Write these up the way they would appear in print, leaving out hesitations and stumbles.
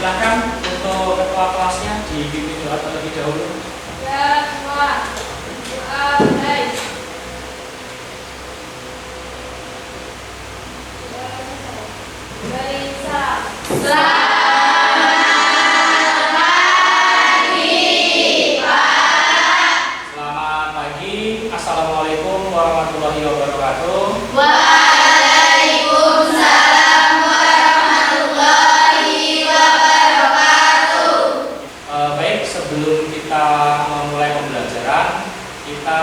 Silakan untuk ketua kelasnya dipimpin doa terlebih dahulu. Ya, semua doa baik. Beri salam. Selamat pagi. Assalamualaikum warahmatullahi wabarakatuh. Waalaikumsalam warahmatullahi wabarakatuh. Baik, sebelum kita memulai pembelajaran, kita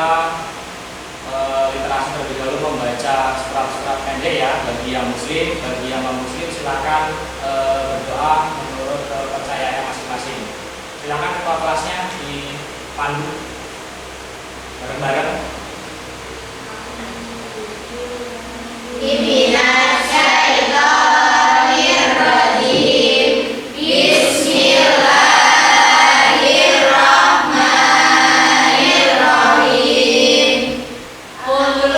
literasi terlebih dahulu membaca surat-surat pendek ya bagi yang muslim, bagi yang non muslim silakan berdoa menurut kepercayaan masing-masing. Silakan ketua kelasnya dipandu bareng-bareng. Bismillahirrahmanirrahim. Bismillahirrahmanirrahim. Qul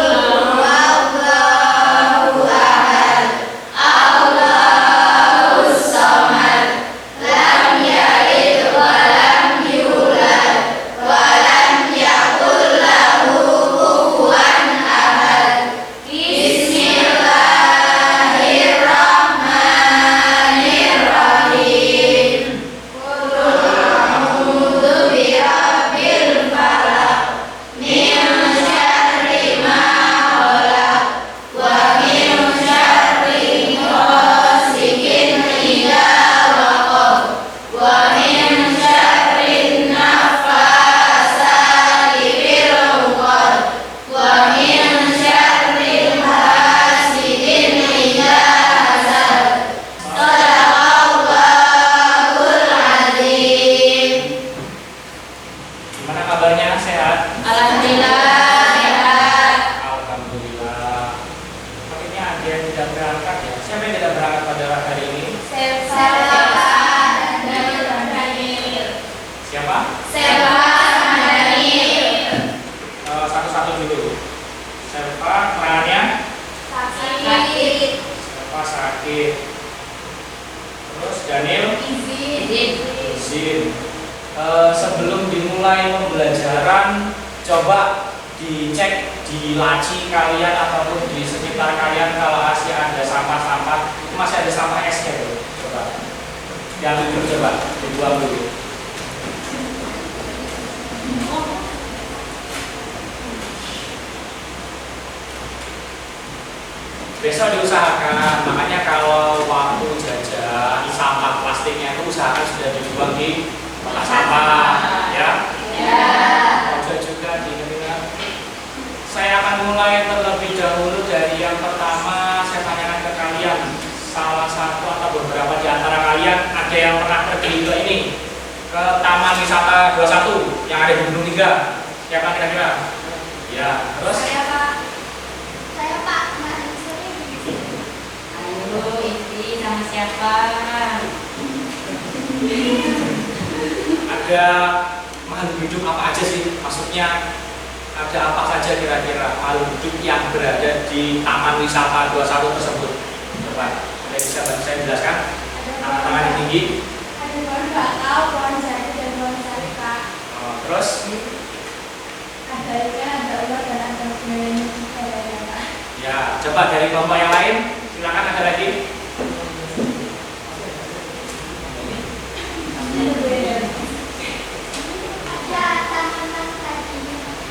huwallahu ahad, Allahus samad, lam yalid wa lam yulad wa lam yakul lahu kufuwan ahad. Bismillahirrahmanirrahim. Qul a'udzu birabbil falaq, min syarri ma khalaq, wa min syarri ghasikin idza waqab, wa min syarri naffasati fil 'uqad, wa min syarri hasidin idza hasad. Shadaqallahul azim. Gimana kabarnya? Sehat? Alhamdulillah sehat. Alhamdulillah. Sepertinya ada yang tidak berangkat ya. Siapa yang tidak berangkat pada hari ini? Seva dan Daniel. Siapa? Seva dan Daniel. Satu-satu dulu. Siapa kerannya? Sakit. Siapa sakit? Terus Daniel? Izin. Sebelum dimulai pembelajaran, coba dicek di laci kalian ataupun di sekitar kalian kalau masih ada sampah-sampah, itu masih ada sampah esnya tuh. Coba diambil dulu, coba dibuang dulu. Besok diusahakan, makanya kalau waktu jajan sampah plastiknya itu usahakan sudah dibuang di tempat sampah, ya. Ya. Ojo juga diingat. Saya akan mulai terlebih dahulu dari yang pertama. Saya tanyakan ke kalian, salah satu atau beberapa di antara kalian ada yang pernah pergi ke ini, ke Taman Wisata 21 yang ada di Gunung 3? Siapa kira-kira? Ya, terus? Saya Pak, kemarin sore. Ayo, ini sama siapa? Ada makhluk hidup apa aja sih? Maksudnya ada apa saja kira-kira makhluk hidup yang berada di Taman Wisata 21 tersebut? Coba, ada yang bisa bantu saya jelaskan? Tangan yang tinggi. Ada pohon bakau, pohon jati, dan pohon sari, Pak. Terus? Ada ikan, ada ular, dan ada sebenarnya juga ya, Pak. Ya, coba dari kelompok yang lain. Silakan, ada lagi.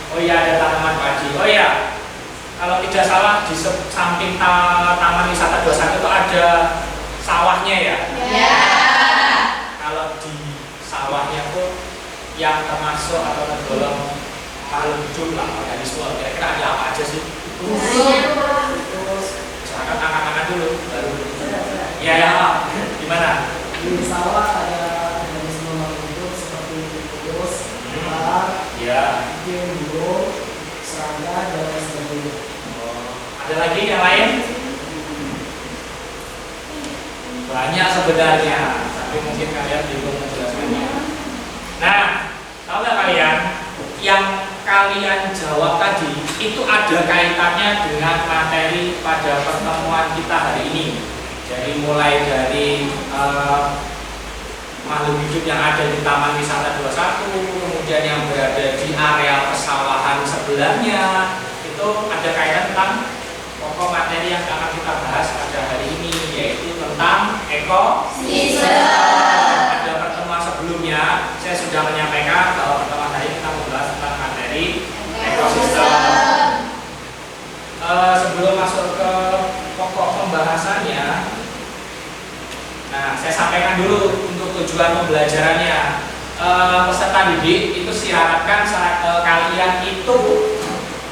Oh iya, ada tanaman padi. Oh iya, kalau tidak salah di samping Taman Wisata 21 itu ada sawahnya ya. Ya. Kalau di sawahnya tuh yang termasuk atau tergolong makhluk hidup lah, organisme, kira-kira ada apa aja sih? Silakan angkat-angkat dulu, baru. Ya, ya, gimana? Di sawah ada organisme makhluk hidup seperti tikus, ular, Ya. burung, serangga, dan lain sebagainya. Ada lagi yang lain? Banyak sebenarnya, tapi mungkin kalian bingung menjelaskannya. Nah, tahu nggak kalian yang kalian jawab tadi itu ada kaitannya dengan materi pada pertemuan kita hari ini. Jadi mulai dari makhluk hidup yang ada di Taman Wisata 21, kemudian yang berada di area persawahan sebelahnya, itu ada kaitan tentang pokok materi yang akan kita bahas pada hari ini, yaitu tentang ekosistem. Pada pertemuan sebelumnya saya sudah menyampaikan bahwa pertemuan hari ini kita membahas tentang materi ekosistem. Sebelum masuk ke pokok pembahasannya, nah saya sampaikan dulu untuk tujuan pembelajarannya. Peserta didik itu diharapkan kalian itu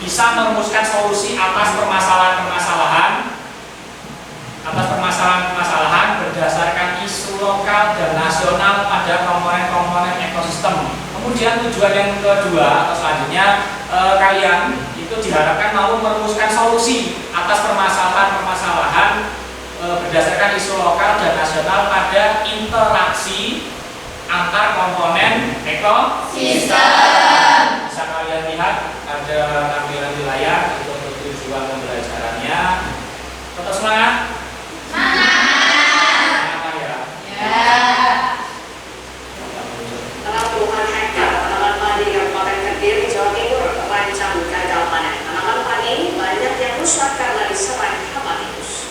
bisa merumuskan solusi atas permasalahan-permasalahan berdasarkan isu lokal dan nasional pada komponen-komponen ekosistem. Kemudian tujuan yang kedua atau selanjutnya, kalian itu diharapkan mau merumuskan solusi atas permasalahan-permasalahan berdasarkan isu lokal dan nasional pada interaksi antar komponen ekosistem. Bisa kalian lihat ada tampilan di layar untuk tujuan pembelajarannya. Tetap semangat? Semangat ya? Dalam puluhan hektar tanaman padi di Kabupaten Kediri, Jawa Timur terancam gagal panen. Tanaman padi banyak yang rusak karena diserang hama tikus.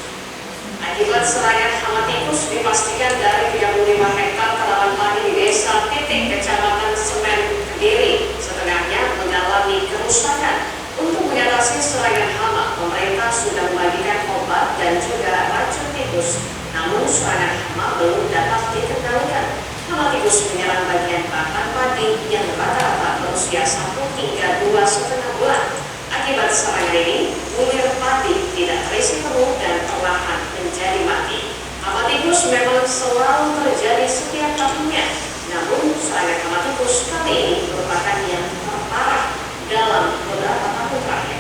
Akibat serangan hama tikus dipastikan dari 35 hektar tanaman padi di Desa Titik, Kecamatan Semen, Kediri, setengahnya mengalami kerusakan. Untuk mengatasi serangan hama, pemerintah sudah membagikan obat dan juga racun tikus. Namun serangan hama belum dapat dikendalikan. Hama tikus menyerang bagian batang padi yang rata-rata berusia 1 hingga 2,5 bulan. Akibat serangan ini, bulir padi tidak terisi penuh dan perlahan menjadi mati. Hama tikus memang selalu terjadi setiap tahunnya. Namun serangan hama tikus kali ini merupakan yang terparah dalam beberapa tahun terakhir.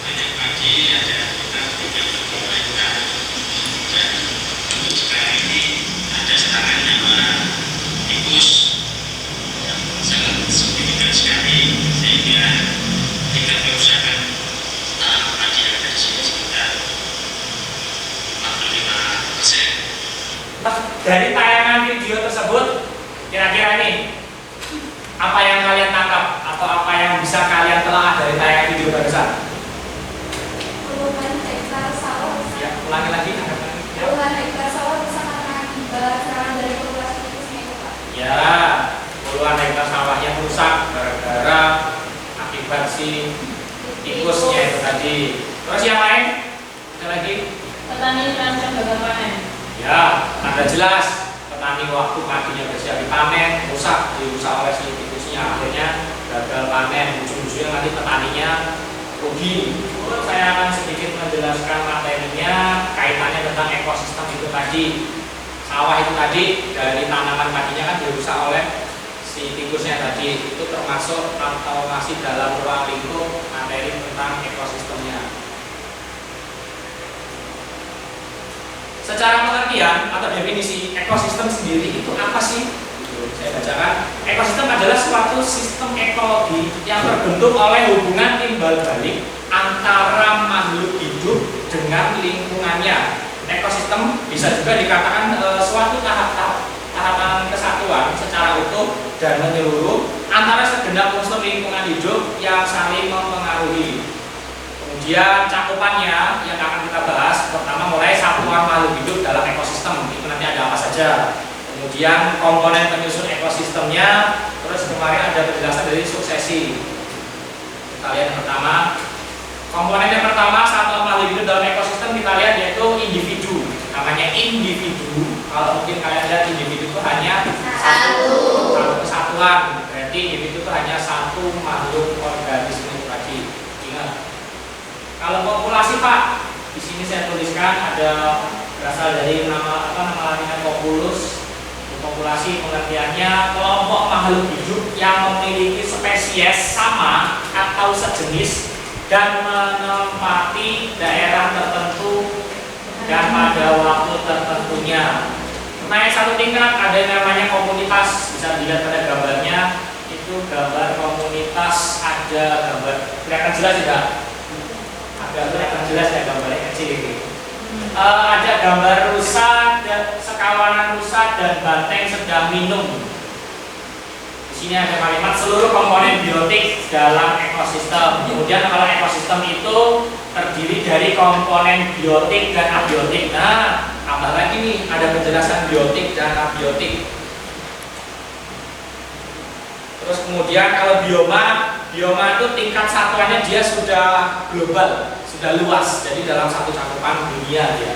Banyak pagi ada sekitar 30 hektar, dan untuk sekarang ini ada serangan hama tikus yang sangat signifikan sekali, sehingga tingkat kerusakan tanaman padi yang ada di sini sekitar 45%. Dari tayangan video tersebut, kira-kira ini apa yang kalian tangkap atau apa yang bisa kalian telah dari tayangan video barusan? Puluhan hektar sawah. Ya, ulangi lagi. Ya. Puluhan hektar sawah bersama akibat serangan dari populasi tikusnya itu, Pak. Ya, puluhan hektar sawah yang rusak gara-gara akibat si tikusnya itu tadi. Terus yang lain? Ada lagi? Petani terancam gagal panen. Ya, tanda jelas petani waktu padinya bersiap dipanen rusak oleh si tikusnya, akhirnya gagal panen, ujung-ujungnya nanti petaninya rugi. Saya akan sedikit menjelaskan materinya kaitannya tentang ekosistem itu tadi. Sawah itu tadi dari tanaman padinya kan dirusak oleh si tikusnya tadi, itu termasuk atau masih dalam ruang lingkup materi tentang ekosistemnya. Secara pengertian atau definisi ekosistem sendiri itu apa sih? Saya bacakan. Ekosistem adalah suatu sistem ekologi yang terbentuk oleh hubungan timbal balik antara makhluk hidup dengan lingkungannya. Ekosistem bisa juga dikatakan suatu tahapan kesatuan secara utuh dan menyeluruh antara segenap unsur lingkungan hidup yang saling mempengaruhi. Kemudian cakupannya yang akan kita bahas, pertama mulai satuan makhluk hidup dalam ekosistem, itu nanti ada apa saja. Kemudian komponen penyusun ekosistemnya, terus kemarin ada penjelasan dari suksesi. Kita lihat yang pertama, komponen yang pertama satuan makhluk hidup dalam ekosistem kita lihat yaitu individu. Namanya individu. Kalau mungkin kalian lihat individu itu hanya satu kesatuan, berarti individu itu hanya satu makhluk organisme tadi. Ingat. Kalau populasi Pak, di sini saya tuliskan ada berasal dari nama latinnya populus. Populasi pengertiannya kelompok makhluk hidup yang memiliki spesies sama atau sejenis dan menempati daerah tertentu dan pada waktu tertentunya. Naik satu tingkat ada yang namanya komunitas, bisa dilihat pada gambarnya, itu gambar komunitas, ada gambar kelihatan jelas tidak? Agak kelihatan jelas ya gambarnya kecil ini. Ada gambar rusa, sekawanan rusa dan banteng sedang minum. Di sini ada kalimat seluruh komponen biotik dalam ekosistem. Kemudian kalau ekosistem itu terdiri dari komponen biotik dan abiotik. Nah, tambah lagi nih ada penjelasan biotik dan abiotik. Terus kemudian kalau bioma itu tingkat satuannya dia sudah global, sudah luas. Jadi dalam satu cakupan dunia dia.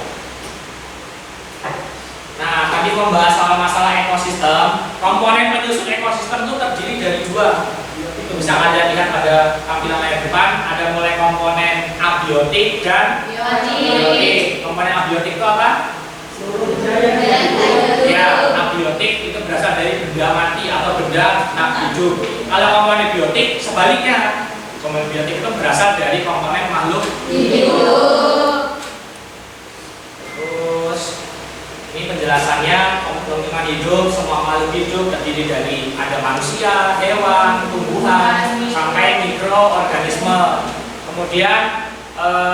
Nah, tadi membahas soal masalah ekosistem. Komponen penyusun ekosistem itu terdiri dari dua. Itu bisa Anda lihat pada tampilan layar depan. Ada mulai komponen abiotik dan biotik. Komponen abiotik itu apa? Ya, abiotik itu berasal dari benda mati atau benda tak hidup. Kalau komponen biotik sebaliknya. Komponen biotik itu berasal dari komponen makhluk hidup. Ini penjelasannya, lingkungan hidup, semua makhluk hidup terdiri dari ada manusia, hewan, tumbuhan, sampai mikroorganisme. Kemudian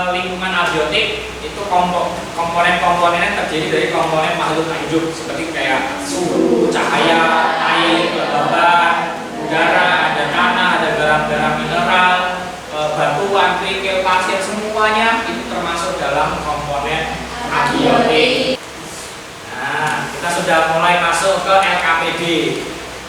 lingkungan abiotik itu komponen-komponennya terdiri dari komponen makhluk hidup seperti kayak suhu, cahaya, air, kelembaban, udara, ada tanah, ada garam-garam mineral, batuan, kerikil, pasir, semuanya itu termasuk dalam komponen abiotik. Nah, kita sudah mulai masuk ke LKPD.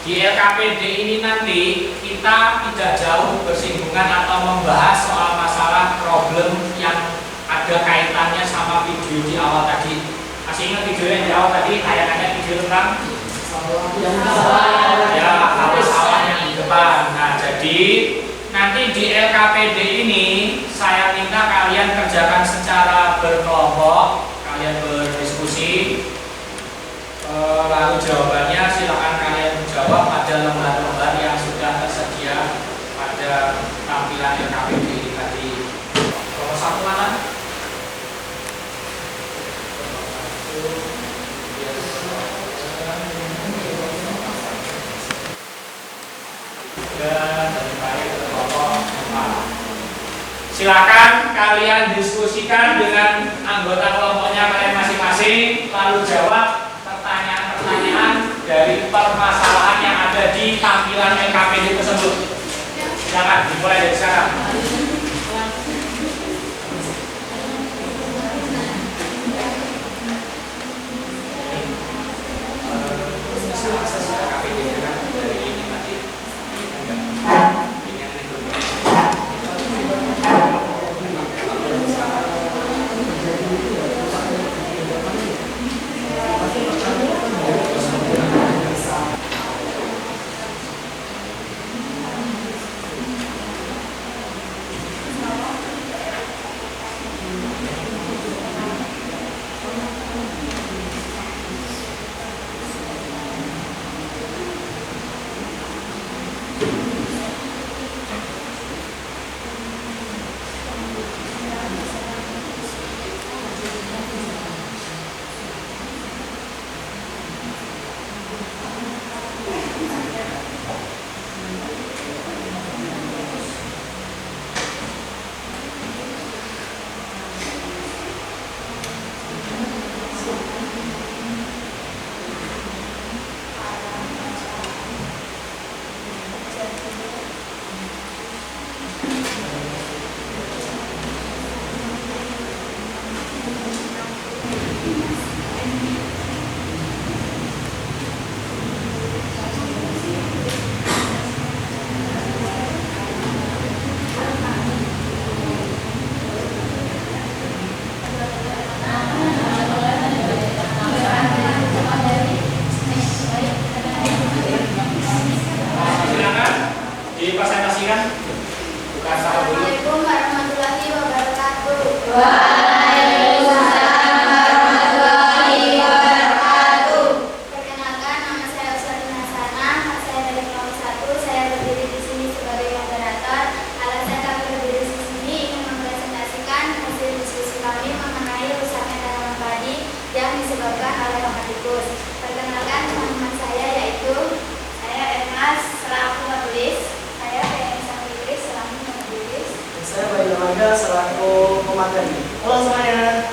Di LKPD ini nanti kita tidak jauh bersinggungan atau membahas soal masalah problem yang ada kaitannya sama video di awal tadi. Masih ingat video yang di awal tadi? Tayangannya video tentang ya, harus sawah yang di depan. Nah, jadi nanti di LKPD ini saya minta kalian kerjakan secara berkelompok, kalian berdiskusi. Lalu jawabannya silakan kalian jawab pada lembar-lembar yang sudah tersedia pada tampilan LKPD ini tadi. Nomor satu mana? Silakan kalian diskusikan dengan anggota kelompoknya kalian masing-masing, lalu jawab pertanyaan-pertanyaan dari permasalahan yang ada di tampilan LKPD tersebut. Silakan dimulai dari sekarang. Selaku pemateri. Halo semuanya.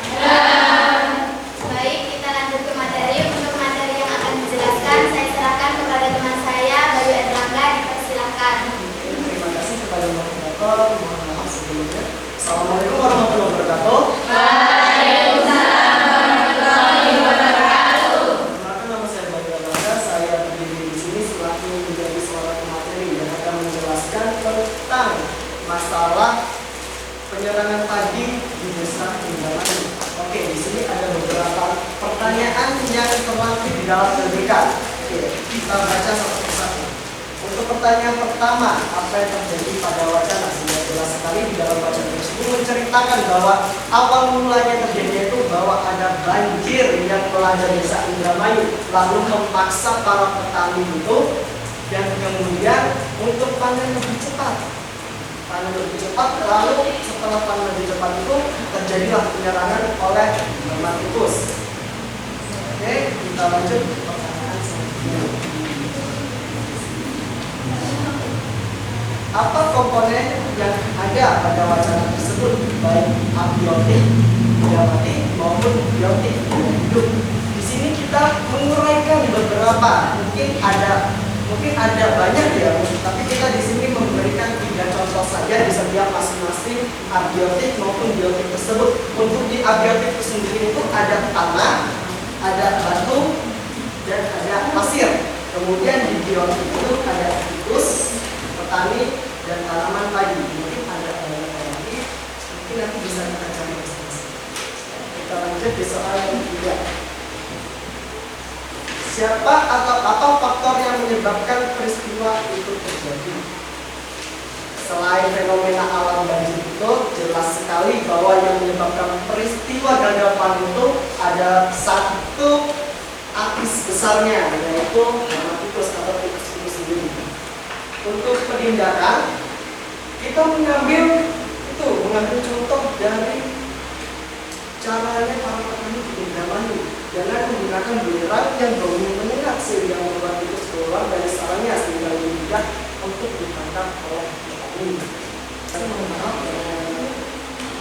normatif di dalam LBK. Oke, kita baca satu persatu. Untuk pertanyaan pertama, apa yang terjadi pada wacana? Sudah jelas sekali di dalam wacana tersebut menceritakan bahwa awal mulanya terjadi itu bahwa ada banjir yang melanda desa Indramayu, lalu memaksa para petani itu dan kemudian untuk panen lebih cepat. Panen lebih cepat, lalu setelah panen lebih cepat itu terjadilah penyerangan oleh hama tikus. Oke, kita lanjut ke pertanyaan selanjutnya. Apa komponen yang ada pada wacana tersebut, baik abiotik, biotik maupun biotik hidup? Di sini kita menguraikan beberapa, mungkin ada banyak ya, tapi kita di sini memberikan 3 contoh saja di setiap masing-masing abiotik maupun biotik tersebut. Untuk di abiotik itu sendiri itu ada tanah, ada batu, dan ada pasir. Kemudian di biotik itu ada tikus, petani, dan tanaman padi. Mungkin ada banyak lagi, mungkin nanti bisa kita cari masing-masing. Kita lanjut di soal yang ketiga. Siapa atau apa faktor yang menyebabkan peristiwa itu terjadi? Selain fenomena alam banjir itu, jelas sekali bahwa yang menyebabkan peristiwa gagal panen itu ada satu akis besarnya, yaitu hama tikus atau tikus itu sendiri. Untuk penindakan, kita mengambil contoh dari caranya para petani di Indramayu. Jangan menggunakan belerang yang baunya menyengat sehingga membuat tikus keluar dari sarangnya sehingga lebih mudah untuk ditangkap oleh petani. Saya mohon maaf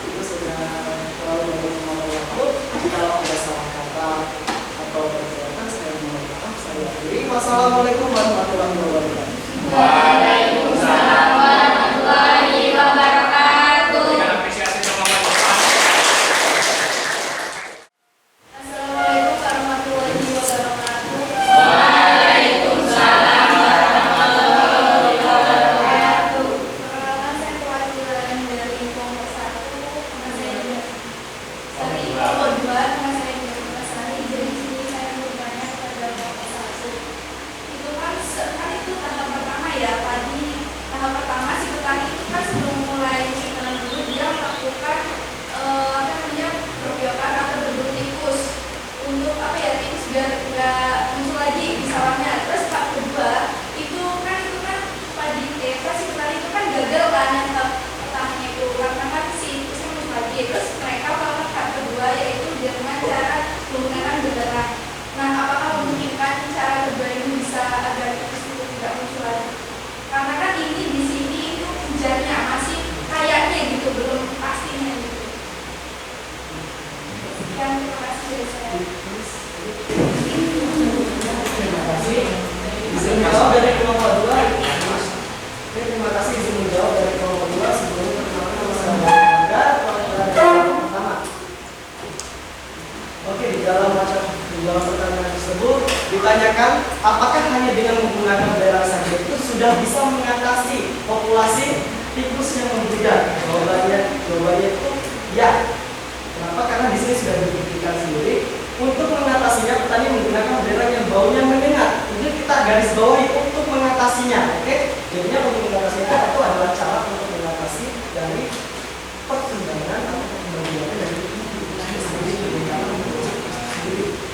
itu sudah terlalu banyak ngomong waktu. Kalau ada salah kata atau perbuatan saya mohon maaf. Saya akhiri. Wassalamualaikum warahmatullahi wabarakatuh. Waalaikumsalam warahmatullahi wabarakatuh. Berikan apresiasi sama Bapak. Assalamualaikum warahmatullahi wabarakatuh. Waalaikumsalam warahmatullahi wabarakatuh. Perkenalkan, saya perwakilan dari kelompok 1, nama saya dari kelompok 2, nama saya Diana Sari. Jadi di sini saya bertanya kepada kelompok 1. Itu kan itu tahap pertama ya, padi. Tahap pertama si petani itu kan sebelum mulai menanam dulu dia melakukan perbiokan atau berburu tikus untuk tikus biar nggak muncul lagi di sawahnya. Terus tahap kedua itu kan padi si petani itu kan gagal kan yang pertamanya itu karena kan si tikusnya muncul lagi. Terus mereka melakukan tahap kedua yaitu dengan cara menggunakan belerang. Nah, apakah memungkinkan cara kedua ini bisa agar tikus itu tidak muncul lagi? Karena kan ini di sini itu hujannya masih kayaknya gitu, belum pastinya gitu. Sekian, terima kasih dari saya. Terima kasih. Izin menjawab dari kelompok 2. Terima kasih izin menjawab dari kelompok 2. Sebelumnya perkenalkan nama saya Bangga, perwakilan dari kelompok pertama. Oke, di dalam pertanyaan tersebut ditanyakan apakah hanya dengan menggunakan belerang saja itu sudah bisa mengatasi populasi tikus yang membludak? Jawabannya itu ya. Kenapa? Karena di sini sudah dibuktikan sendiri. Untuk mengatasinya petani menggunakan belerang yang baunya menyengat. Ini kita garis bawahi untuk mengatasinya. Oke? Jadinya untuk mengatasinya itu adalah cara untuk mengatasi dari perkembangan atau perkembangan dari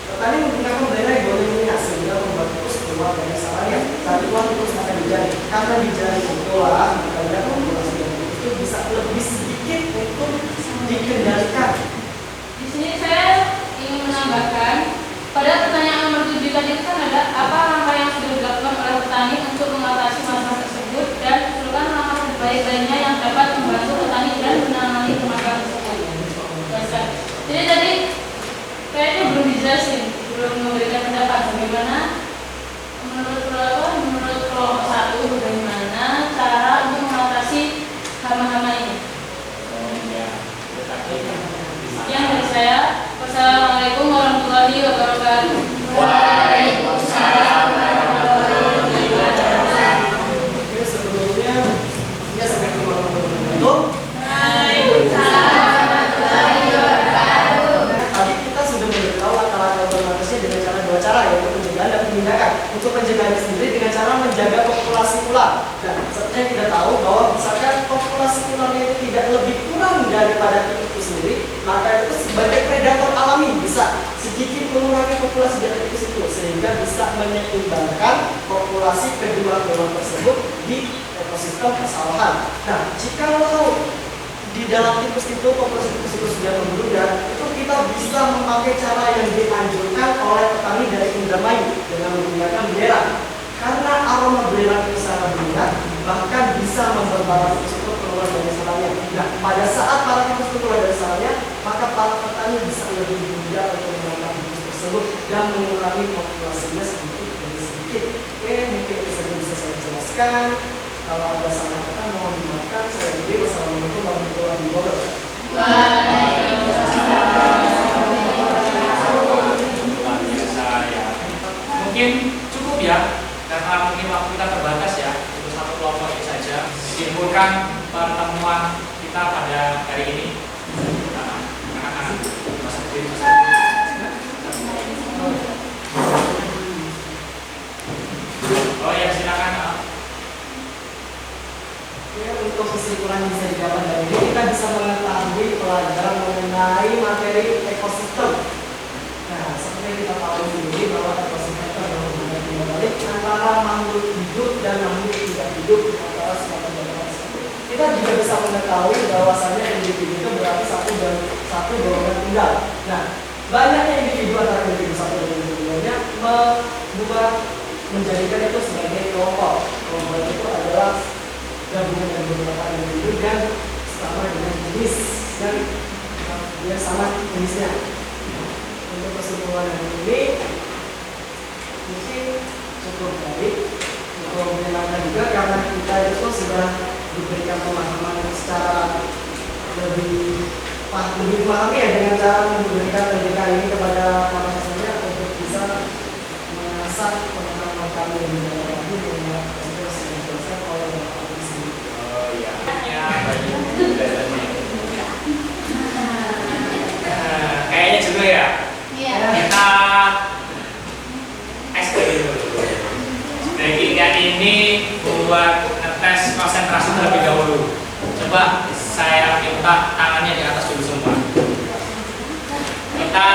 petani menggunakan belerang yang baunya menyengat sehingga membuat tikus keluar dari sarangnya. Saat itulah tikus akan dijaring. Karena dijaring itulah makanya populasi yang itu bisa lebih sedikit untuk dikendalikan. Di sini saya ingin menambahkan pada pertanyaan nomor 7 tadi kan ada apa langkah yang sudah dilakukan oleh petani untuk mengatasi masalah tersebut dan usulkan langkah terbaik lainnya yang dapat membantu petani dan menangani permasalahan tersebut. Jadi tadi kayaknya belum dijelasin, belum memberikan pendapat bagaimana menurut kelompok 1 bagaimana cara untuk mengatasi hama-hama ini. Sekian dari saya. Wassalamualaikum warahmatullahi wabarakatuh. Waalaikumsalam warahmatullahi wabarakatuh. Oke, sebelumnya ya assalamualaikum warahmatullahi wabarakatuh. Waalaikumsalam warahmatullahi wabarakatuh. Tadi kita sudah memberitahu langkah-langkah otomatisnya dengan cara 2 cara ya. bisa sedikit mengurangi populasi beta tikus itu sehingga bisa menyeimbangkan populasi kedua hewan tersebut di ekosistem persawahan. Nah, jikalau di dalam tikus itu populasi tikus itu sudah membludak, itu kita bisa memakai cara yang dianjurkan oleh petani dari Indramayu dengan menggunakan belerang. Karena aroma belerang itu sangat menyengat, bahkan bisa membuat para tikus itu keluar dari sarangnya. Nah, pada saat para tikus itu keluar dari sarangnya, maka para petani bisa lebih mudah untuk menangkap tikus tersebut dan mengurangi populasinya sedikit demi sedikit. Oke, mungkin itu saja bisa saya jelaskan. Kalau ada salah kata mohon dimaafkan. Saya Budi. Wassalamualaikum warahmatullahi wabarakatuh. Luar biasa ya. Mungkin cukup ya, karena mungkin waktu kita terbatas ya, untuk satu kelompok ini saja. Simpulkan pertemuan kita pada hari ini. Anak-anak, Mas Budi, Mas Budi. Oh ya, silakan. Ya, untuk kesimpulan yang bisa didapat dari ini, kita bisa mengetahui pelajaran mengenai materi ekosistem. Nah, seperti yang kita tahu sendiri bahwa ekosistem itu adalah hubungan timbal-balik antara makhluk hidup dan makhluk tidak hidup antara suatu dan tersebut. Kita juga bisa mengetahui bahwasanya individu itu berarti satu golongan tunggal. Nah, banyaknya individu antara individu satu dan individu lainnya menjadikan itu sebagai kelompok. Kelompok itu adalah gabungan dari beberapa individu dan sama dengan jenis dan dia sama jenisnya. Untuk kesimpulan hari ini mungkin cukup baik untuk menyenangkan juga karena kita itu sudah diberikan pemahaman secara lebih memahami ya dengan cara memberikan pendidikan ini kepada para siswanya untuk bisa mengasah pengetahuan kami yang lebih lagi mengenai proses yang dijelaskan oleh Bapak di sini. Oh iya, ya bagi belajarnya. Kayaknya jenuh ya. Kita eksperimen dulu. Bagian ini buat ngetes konsentrasi terlebih dahulu. Coba saya minta tangannya di atas dulu semua. Kita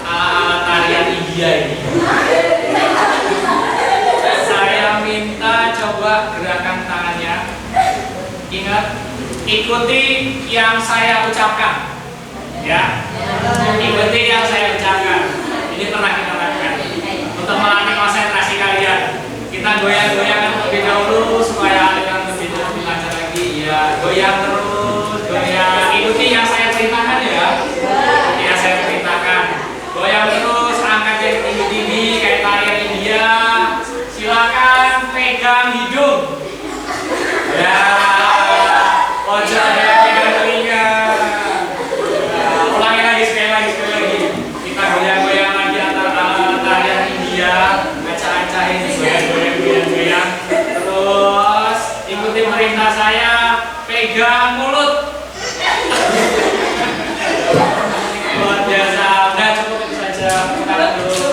ala-ala tarian India ini. Saya minta coba gerakan tangannya. Ingat, ikuti yang saya ucapkan. Ya, ikuti yang saya ucapkan. Ini pernah kita lakukan untuk melatih konsentrasi kalian. Kita goyang-goyang terlebih dahulu supaya kalian lebih lancar lagi. Ya, goyang terus, goyang. Ikuti yang saya ceritakan ya. Yang saya ceritakan. Goyang terus, angkat yang tinggi-tinggi kayak tarian India. Silakan pegang hidung. Ya, wajahnya pegang telinga. Ulangi lagi sekali lagi. Kita goyang-goyang lagi antara tarian India, acah-acahin goyang. Terus ikuti perintah saya, pegang mulut. Luar biasa. Udah cukup itu saja. Kita dulu.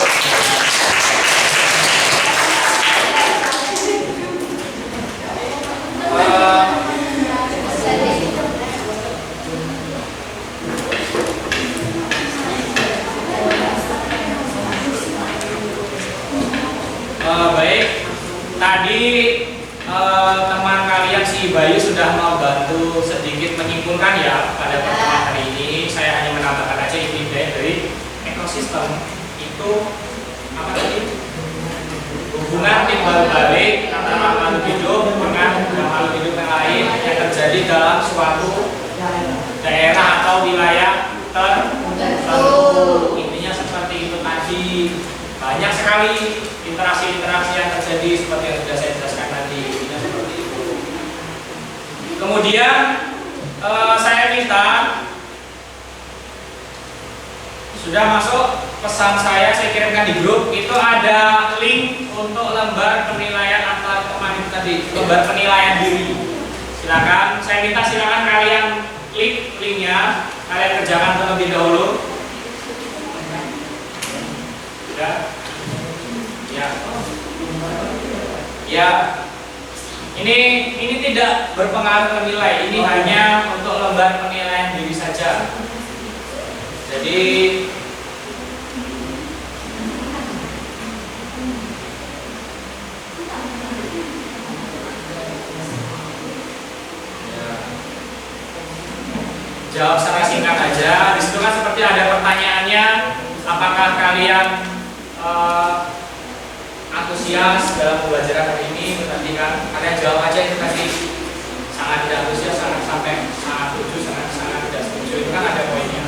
Baik, tadi teman kalian si Bayu sudah membantu sedikit menyimpulkan ya pada pertemuan hari ini. Saya hanya menambahkan aja inti dari ekosistem itu apa tadi? Hubungan timbal balik antara makhluk hidup dengan makhluk hidup yang lain yang terjadi dalam suatu daerah atau wilayah tertentu. Intinya seperti itu tadi. Banyak sekali interaksi-interaksi yang terjadi seperti yang sudah saya jelaskan tadi. Intinya seperti itu. Kemudian saya minta sudah masuk pesan saya kirimkan di grup itu ada link untuk lembar penilaian antar teman itu tadi, lembar penilaian diri. Silakan, saya minta silakan kalian klik linknya, kalian kerjakan terlebih dahulu. Ya. Ini tidak berpengaruh ke nilai. Ini hanya untuk lembar penilaian diri saja. Jadi jawab secara singkat aja. Di situ kan seperti ada pertanyaannya, apakah kalian antusias dalam pembelajaran hari ini? Nanti kan kalian jawab aja itu tadi, sangat tidak antusias, sangat sampai sangat setuju, sangat tidak setuju. Itu kan ada poinnya.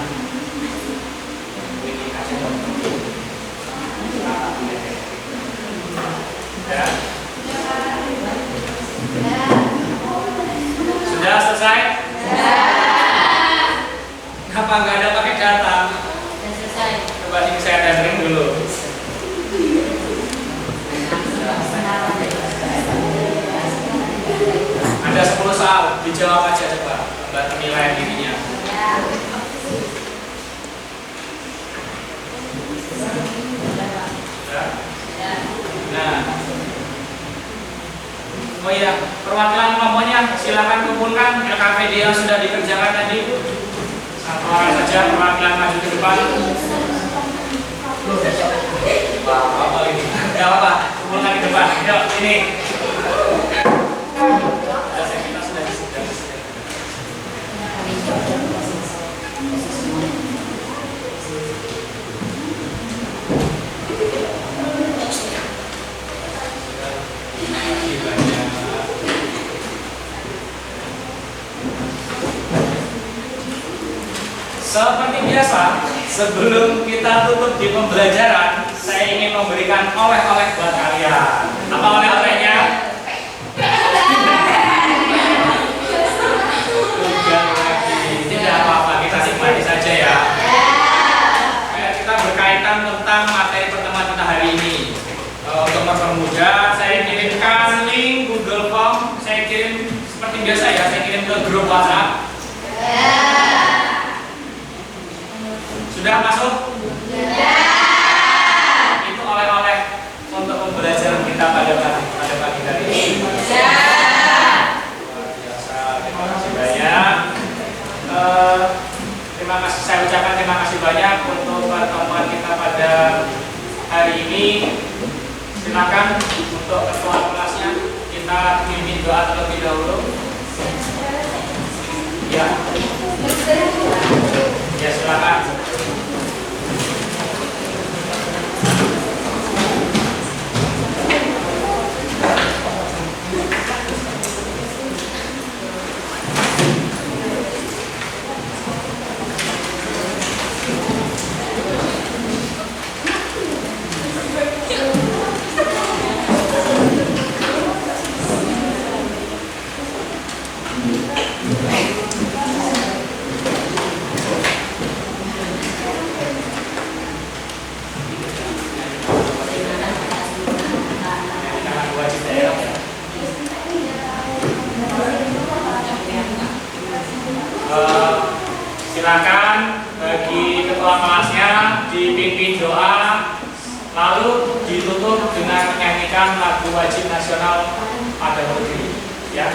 Ya. Sudah selesai? Kenapa nggak ada pakai data? Sudah selesai. Coba sini saya tendering dulu. Ada 10 soal, dijawab aja coba. Mbak penilaian dirinya. Ya. Nah. Oh iya, perwakilan kelompoknya silakan kumpulkan LKPD yang sudah dikerjakan tadi. Satu orang saja perwakilan maju ke depan. Apa ini? Tidak apa-apa, kumpulkan di depan. Yuk, ini. Kita sudah disediakan. Seperti biasa, sebelum kita tutup di pembelajaran, saya ingin memberikan oleh-oleh buat kalian. Apa oleh-olehnya? Tidak apa-apa, kita nikmati saja ya. Kita berkaitan tentang materi pertemuan kita hari ini. Untuk mempermudah, saya kirimkan link Google Form. Saya kirim seperti biasa ya, saya kirim ke grup WhatsApp. Sudah masuk? Sudah. Itu oleh-oleh untuk pembelajaran kita pada pagi hari ini. Sudah. Luar biasa. Terima kasih banyak. Terima kasih, saya ucapkan terima kasih banyak untuk pertemuan kita pada hari ini. Silakan untuk ketua kelasnya kita pimpin doa terlebih dahulu. Ya. Ya, silakan. Silakan bagi ketua kelasnya dipimpin doa, lalu ditutup dengan menyanyikan lagu wajib nasional pada negeri. Ya.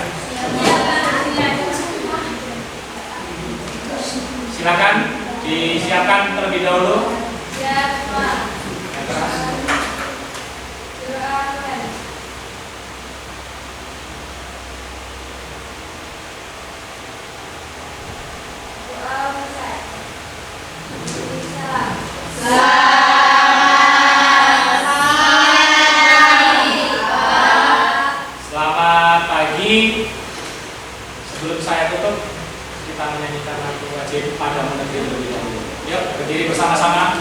Silakan disiapkan terlebih dahulu. Selamat pagi. Sebelum saya tutup, kita menyanyikan lagu wajib pada negeri terlebih dahulu. Yuk, berdiri bersama-sama.